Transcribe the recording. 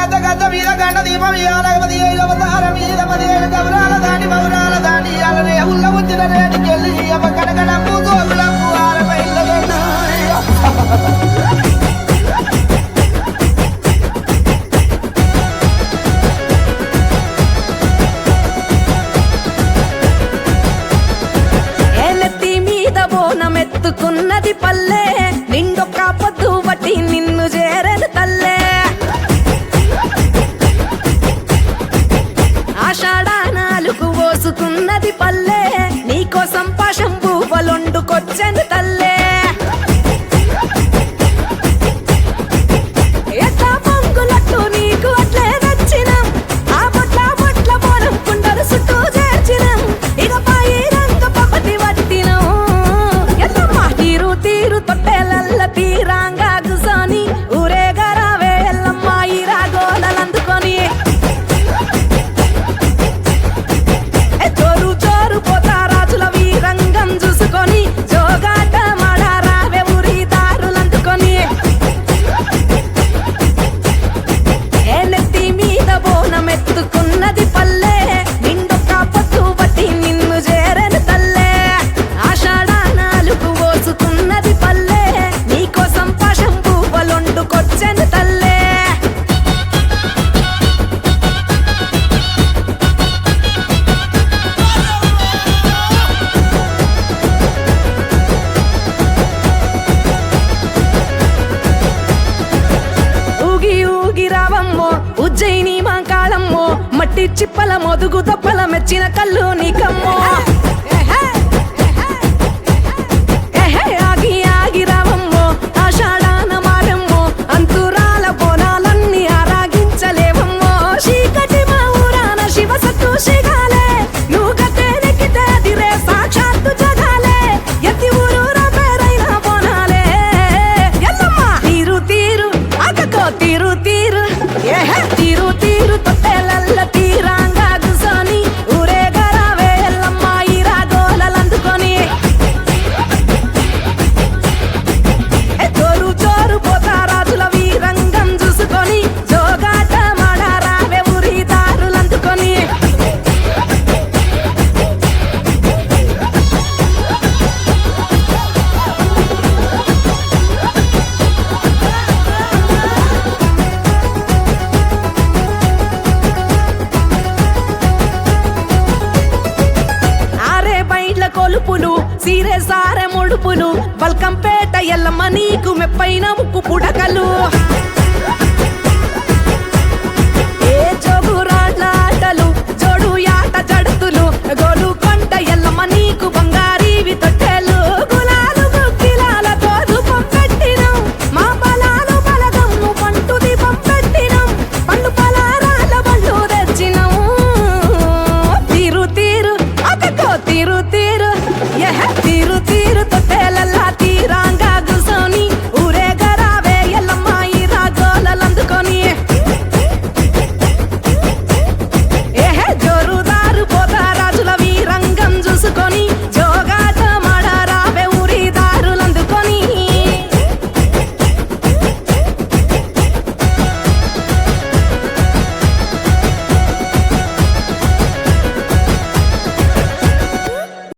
గద్ద గద్ద మీద గంట దీపం ఇవ్వాలి అవతార మీద 17 గౌరాల దాని మౌరాల దాని అలనే ఉల్ల వచ్చిన రేడికి వెళ్ళి అమ్మ కడగడపు గోపులపు ఆరపై ఎత్తుకున్నది పల్లె నిండొక్క పొద్దు బట్టి నిన్ను చేరదు తల్లే ఆషాఢానాలుగు పోసుకున్నది పల్లె నీకోసం పాశం పువ్వులొండుకొచ్చెను తల్లే ఎట్లా పొంగులట్టు నీకు అట్లే నచ్చినం ఆ బొట్ల బొట్ల పోనం కుండలు చుట్టూ చేర్చినం ఇక పాయి రంక పపతి వట్టినం తీరు తీరు తొట్టెలల్ల తీరాంగా గుసోని ఊరేగరావే ఎల్లమ్మ ఈ రాగోలందుకొని జోరు జోరు పోతా రాజుల వీరంగం చూసుకొని జోగాట మాడారావే ఊరి దారులందుకొని ఏ నెత్తి మీద బోనం ఎత్తుకున్నది పల్లె నిండొక్క పొత్తు బట్టి నిన్ను చేరను తల్లే ఆషాఢానాలుగు పోసుకున్నది పల్లె నీకోసం పాశం పువ్వులొండుకొచ్చెను తల్లే ఊగి ఊగి రావమ్మో ఉజ్జయిని మాంకాళమ్మో మట్టి చిప్పల మొదుగు దప్పల మెచ్చిన కళ్ళు నీకమ్మో ఆగి ఆగి రావమ్మో ఆషాఢాన మారమ్మో అంతురాల బోనాలన్నీ ఆరాగించలేవమ్మో చీకటి మా ఊరాన శివ సత్తు శిగాలే నువ్వు గద్దెనెక్కితే అదిరే సాక్షాత్తు జగాలే ఎత్తి ఊరూరా పేరైన బోనాలే ఎల్లమ్మ తీరు తీరు అక్కకో తీరు తీరు తీరు తీరు తొట్టెలల్ల తీరాంగా గుసోని ఊరేగరావే ఎల్లమ్మ ఈ రాగోలందుకొని జోరు జోరు పోతా రాజుల వీరంగం చూసుకొని జోగాట మాడారావే ఊరి దారులందుకొని ఆరే బైడ్ల కొలుపులు సీరే సారె ముడుపులు బల్కంపేట ఎల్లమ్మ నీకు మెప్పైన ముప్పు